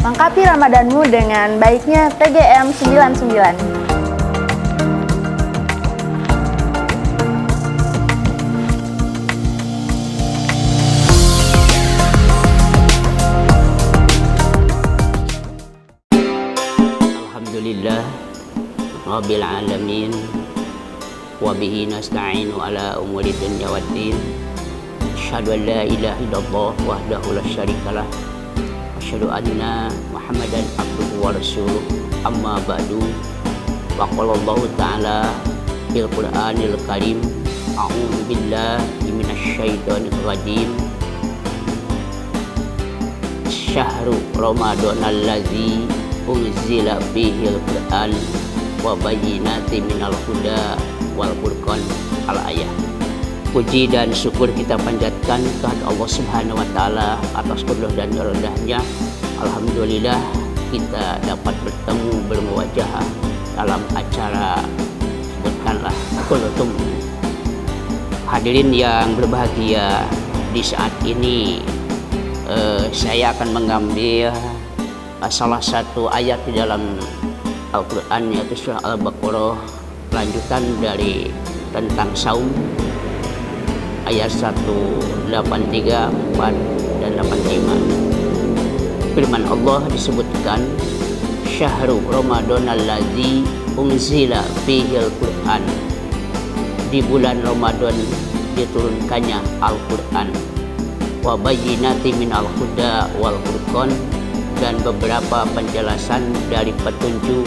Lengkapi Ramadanmu dengan baiknya PGM 99. Alhamdulillah Rabbil alamin wa bihi nasta'inu ala umuri dunya waddin. Asyhadu an la ilaha illallah wahdahu la syarikalah. Asyhadu anna Muhammadan abduhu wa rasuluh. Amma ba'du. Wa qala Allah ta'ala fil Qur'anil Karim, a'udzu billahi minasy syaithanir rajim. Syahrul Ramadanal ladzi unzila fihil Qur'an wa bayyinatin minal huda wal furqan al-ayat. Puji dan syukur kita panjatkan kepada Allah Subhanahu wa taala atas kudus dan rendahnya. Alhamdulillah kita dapat bertemu bermuwajahah dalam acara sebutkanlah kultum. Hadirin yang berbahagia, di saat ini saya akan mengambil salah satu ayat di dalam Al-Quran, yaitu surah Al-Baqarah, lanjutan dari tentang saum, ayat 183, 4, dan 85. Firman Allah disebutkan, Syahrul Ramadanal ladzi unzila fihil Qur'an. Di bulan Ramadan diturunkannya Al-Quran. Wa bayyinatin minal huda wal furqan, dan beberapa penjelasan dari petunjuk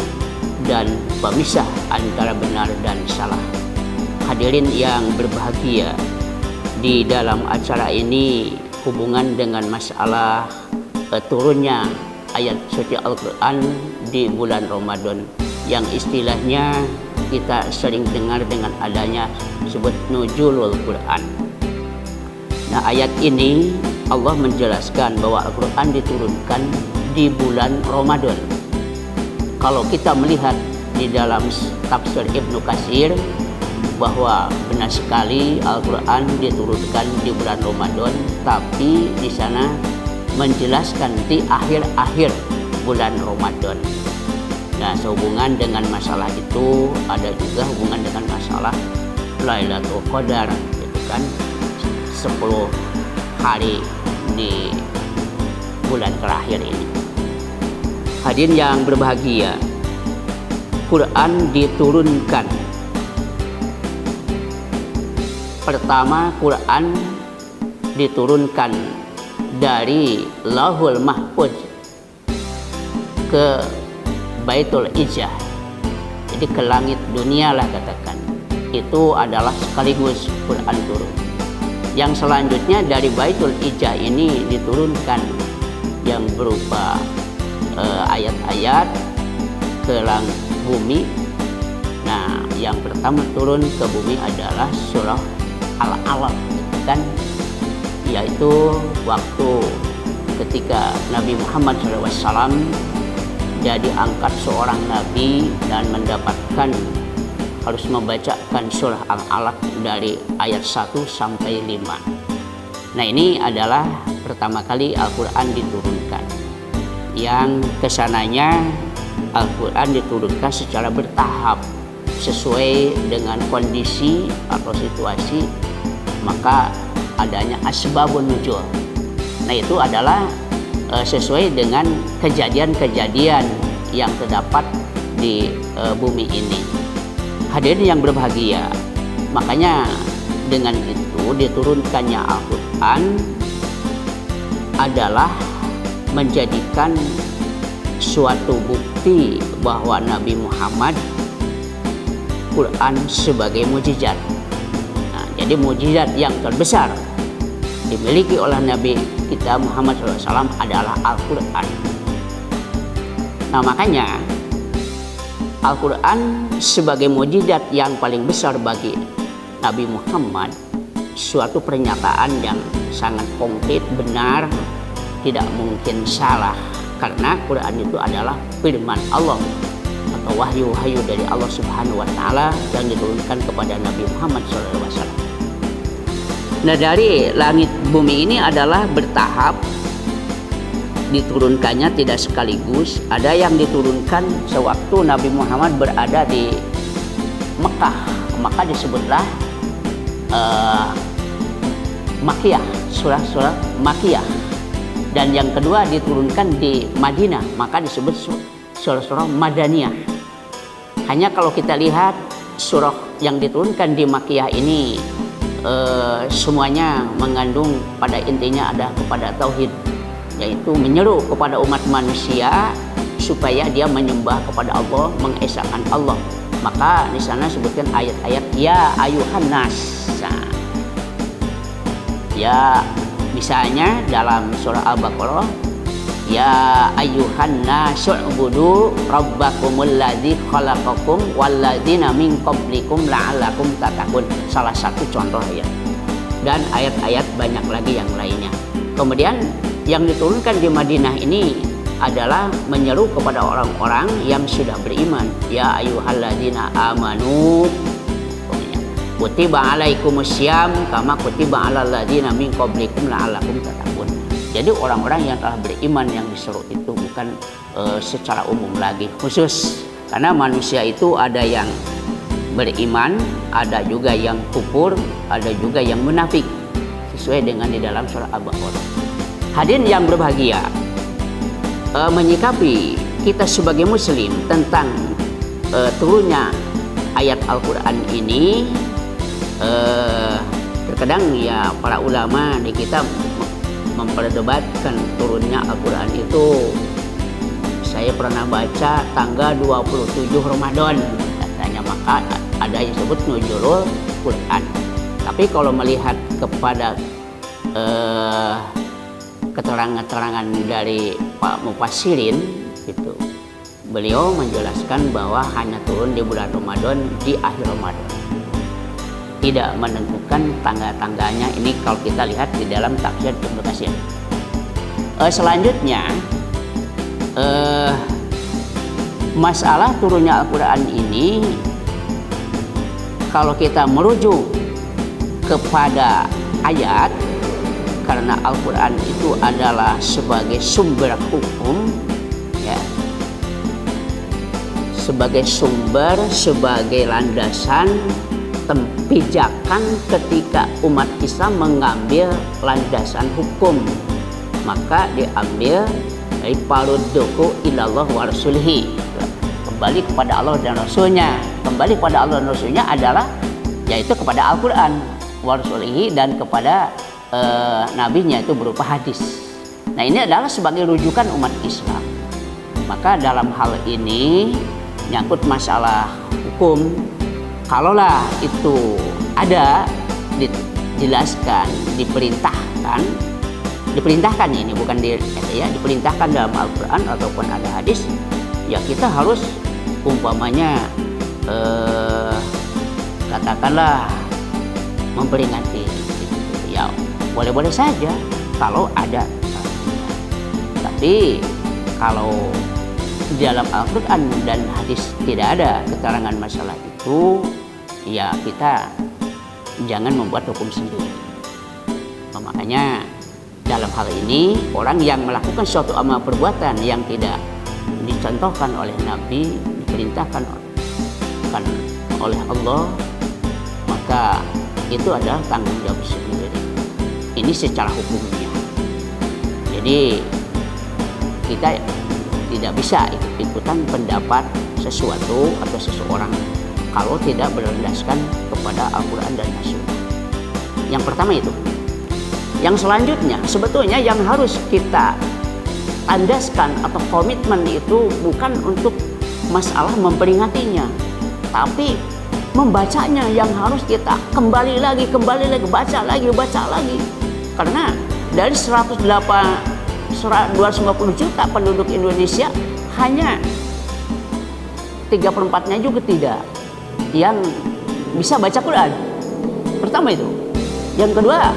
dan pemisah antara benar dan salah. Hadirin yang berbahagia, di dalam acara ini hubungan dengan masalah turunnya ayat suci Al-Quran di bulan Ramadan, yang istilahnya kita sering dengar dengan adanya disebut nuzulul Quran. Nah, ayat ini Allah menjelaskan bahwa Al-Quran diturunkan di bulan Ramadan. Kalau kita melihat di dalam tafsir Ibnu Katsir, bahwa benar sekali Al-Quran diturunkan di bulan Ramadan, tapi di sana menjelaskan di akhir-akhir bulan Ramadan. Nah, sehubungan dengan masalah itu ada juga hubungan dengan masalah Lailatul Qadar, gitu kan, 10 hari di bulan terakhir ini. Hadirin yang berbahagia, Quran diturunkan. Pertama, Quran diturunkan dari Lauhul Mahfuz ke Baitul Izzah, jadi ke langit dunia lah katakan. Itu adalah sekaligus Quran turun. Yang selanjutnya dari Baitul Izzah ini diturunkan yang berupa ayat-ayat ke langit bumi. Nah, yang pertama turun ke bumi adalah surah Al-Alaq, kan, yaitu waktu ketika Nabi Muhammad SAW jadi angkat seorang nabi dan mendapatkan harus membacakan surah Al-Alaq dari ayat 1 sampai 5. Nah, ini adalah pertama kali Al-Quran diturunkan. Yang kesananya Al-Quran diturunkan secara bertahap sesuai dengan kondisi atau situasi, maka adanya asbabun nuzul. Nah, itu adalah sesuai dengan kejadian-kejadian yang terdapat di bumi ini. Hadirin yang berbahagia, makanya dengan itu diturunkannya Al-Quran adalah menjadikan suatu bukti bahwa Nabi Muhammad Quran sebagai mukjizat. Nah, jadi mukjizat yang terbesar dimiliki oleh Nabi kita Muhammad SAW adalah Al-Quran. Nah, makanya Al-Quran sebagai mukjizat yang paling besar bagi Nabi Muhammad, suatu pernyataan yang sangat konkret, benar, tidak mungkin salah, karena Quran itu adalah firman Allah atau wahyu-wahyu dari Allah Subhanahu wa taala yang diturunkan kepada Nabi Muhammad SAW. Nah, dari langit bumi ini adalah bertahap diturunkannya tidak sekaligus. Ada yang diturunkan sewaktu Nabi Muhammad berada di Mekah. Maka disebutlah Makiyah, surah-surah Makiyah. Dan yang kedua diturunkan di Madinah, maka disebut surah-surah Madaniyah. Hanya kalau kita lihat surah yang diturunkan di Makiyah ini semuanya mengandung pada intinya ada kepada tauhid, yaitu menyeru kepada umat manusia supaya dia menyembah kepada Allah, mengesahkan Allah. Maka di sana sebutkan ayat-ayat ya ayuhan nas. Ya, misalnya dalam surah Al-Baqarah, ya ayyuhan nasu'budu rabbakumul ladzi khalaqakum walladzina min qablikum la'allakum tattaqun. Salah satu contoh ayat. Dan ayat-ayat banyak lagi yang lainnya. Kemudian yang diturunkan di Madinah ini adalah menyeru kepada orang-orang yang sudah beriman. Ya ayyuhalladzina amanu kutiba alaikumussyam kama kutiba alal ladzina min qablikum la'allakum tattaqun. Jadi orang-orang yang telah beriman yang diseru itu bukan secara umum lagi khusus, karena manusia itu ada yang beriman, ada juga yang kufur, ada juga yang munafik, sesuai dengan di dalam surah Al-Baqarah. Hadirin yang berbahagia, menyikapi kita sebagai muslim tentang turunnya ayat Al-Quran ini, terkadang ya para ulama di kita memperdebatkan turunnya Al-Quran itu. Saya pernah baca tanggal 27 Ramadan katanya, maka ada yang disebut nuzulul Quran. Tapi kalau melihat kepada keterangan-keterangan dari Pak Mufassirin itu, beliau menjelaskan bahwa hanya turun di bulan Ramadan, di akhir Ramadan. Tidak menentukan tangga-tangganya. Ini kalau kita lihat di dalam tafsir Ibnu Katsir. Selanjutnya masalah turunnya Al-Quran ini, kalau kita merujuk kepada ayat, karena Al-Quran itu adalah sebagai sumber hukum, ya, sebagai sumber, sebagai landasan pijakan ketika umat Islam mengambil landasan hukum, maka diambil dari farudduku ilallah wa rasulihi, kembali kepada Allah dan Rasulnya. Kembali kepada Allah dan Rasulnya adalah yaitu kepada Al-Quran wa rasulihi, dan kepada nabinya itu berupa hadis. Nah, ini adalah sebagai rujukan umat Islam. Maka dalam hal ini nyangkut masalah hukum, kalaulah itu ada dijelaskan, diperintahkan ini bukan diperintahkan dalam Al-Quran ataupun ada hadis, ya kita harus umpamanya katakanlah memperingati, ya boleh-boleh saja kalau ada. Tapi kalau di dalam Al-Quran dan hadis tidak ada keterangan masalah itu, ya kita jangan membuat hukum sendiri. Makanya dalam hal ini, orang yang melakukan suatu amal perbuatan yang tidak dicontohkan oleh Nabi, diperintahkan oleh Allah, maka itu adalah tanggung jawab sendiri. Ini secara hukumnya. Jadi kita tidak bisa ikut-ikutan pendapat sesuatu atau seseorang kalau tidak berlandaskan kepada Al-Quran dan As-Sunnah. Yang pertama itu. Yang selanjutnya, sebetulnya yang harus kita tandaskan atau komitmen itu bukan untuk masalah memperingatinya, tapi membacanya yang harus kita kembali lagi, baca lagi. Karena dari 250 juta penduduk Indonesia, hanya 3/4-nya juga tidak yang bisa baca Quran. Pertama itu. Yang kedua,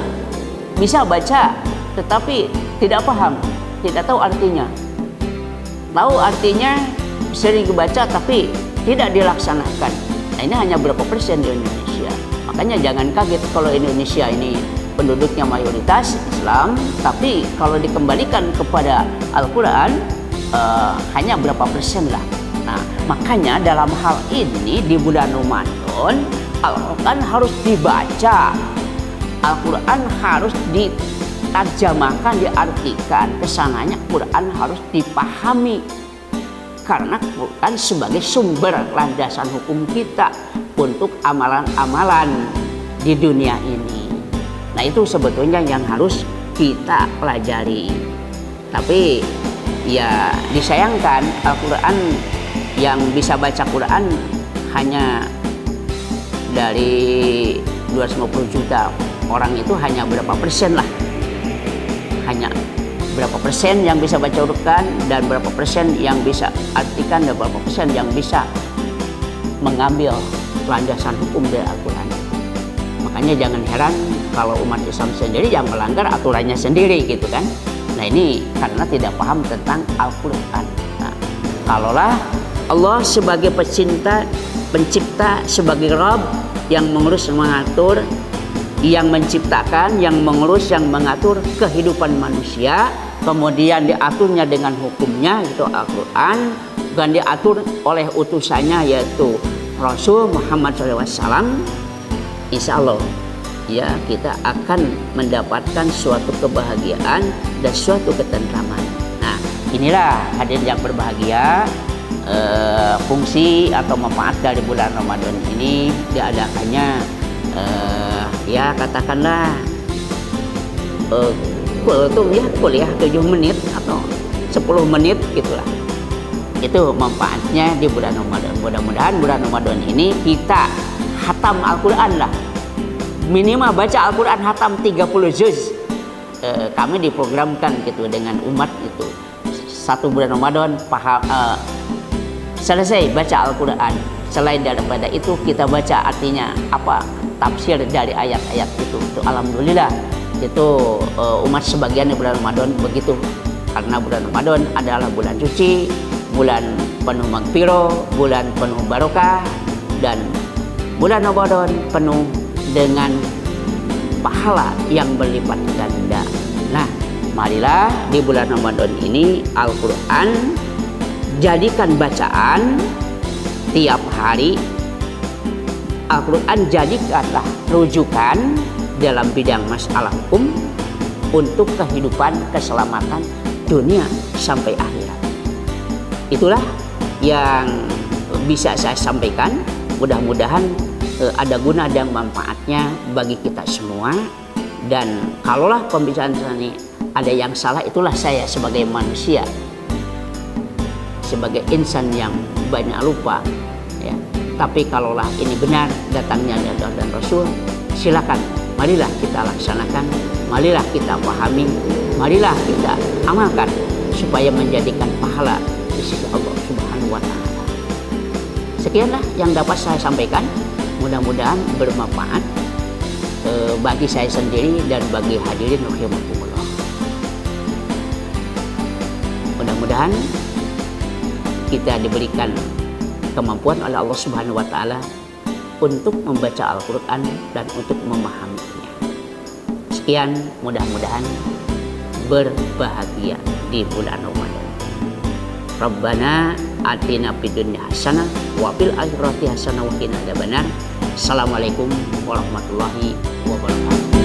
bisa baca tetapi tidak paham, tidak tahu artinya. Tahu artinya, sering dibaca tapi tidak dilaksanakan. Nah, ini hanya berapa persen di Indonesia. Makanya jangan kaget kalau Indonesia ini penduduknya mayoritas Islam. Islam, tapi kalau dikembalikan kepada Al-Quran hanya berapa persen lah. Nah, makanya dalam hal ini di bulan Ramadan Al-Quran harus dibaca, Al-Quran harus diterjemahkan, diartikan, kesananya Quran harus dipahami. Karena Quran sebagai sumber landasan hukum kita untuk amalan-amalan di dunia ini. Nah, itu sebetulnya yang harus kita pelajari. Tapi ya disayangkan Al-Quran yang bisa baca Quran hanya dari 250 juta orang itu hanya berapa persen lah. Hanya berapa persen yang bisa baca Quran dan berapa persen yang bisa artikan dan berapa persen yang bisa mengambil landasan hukum dari Al-Quran. Makanya jangan heran kalau umat Islam sendiri yang melanggar aturannya sendiri gitu kan. Nah, ini karena tidak paham tentang Al-Quran. Nah, kalaulah Allah sebagai pencipta, sebagai Rabb yang mengurus, mengatur, yang menciptakan, yang mengurus, yang mengatur kehidupan manusia, kemudian diaturnya dengan hukumnya itu Al-Quran, dan diatur oleh utusannya yaitu Rasul Muhammad SAW. Insya Allah ya kita akan mendapatkan suatu kebahagiaan dan suatu ketentraman. Nah, inilah hadirin yang berbahagia, fungsi atau manfaat dari bulan Ramadan ini diadakannya ya katakanlah kuliah 7 menit atau 10 menit gitulah. Itu manfaatnya di bulan Ramadan. Mudah-mudahan bulan Ramadan ini kita hatam Al-Quran lah. Minimal baca Al-Quran hatam 30 juz. Kami diprogramkan gitu dengan umat itu. 1 bulan Ramadan selesai baca Al-Quran. Selain daripada itu kita baca artinya apa, tafsir dari ayat-ayat itu. Alhamdulillah itu umat sebagian di bulan Ramadan begitu. Karena bulan Ramadan adalah bulan suci, bulan penuh magfirah, bulan penuh barokah, dan bulan Ramadan penuh dengan pahala yang berlipat ganda. Nah, marilah di bulan Ramadan ini Al-Quran jadikan bacaan tiap hari. Al-Quran jadikanlah rujukan dalam bidang masalah hukum untuk kehidupan keselamatan dunia sampai akhirat. Itulah yang bisa saya sampaikan. Mudah-mudahan ada guna dan manfaatnya bagi kita semua. Dan kalaulah pembicaraan ini ada yang salah, itulah saya sebagai manusia, sebagai insan yang banyak lupa ya. Tapi kalaulah ini benar datangnya dari Allah dan Rasul, silakan marilah kita laksanakan, marilah kita pahami, marilah kita amalkan supaya menjadikan pahala di sisi Allah Subhanahu wa Ta'ala. Sekianlah yang dapat saya sampaikan, mudah-mudahan bermanfaat bagi saya sendiri dan bagi hadirin rahimakumullah. Mudah-mudahan kita diberikan kemampuan oleh Allah Subhanahu wa Ta'ala untuk membaca Al-Quran dan untuk memahaminya. Sekian, mudah-mudahan berbahagia di bulan Ramadan. Rabbana atina fid dunya hasanah wa fil akhirati hasanah wa qina adzabannar. Assalamualaikum warahmatullahi wabarakatuh.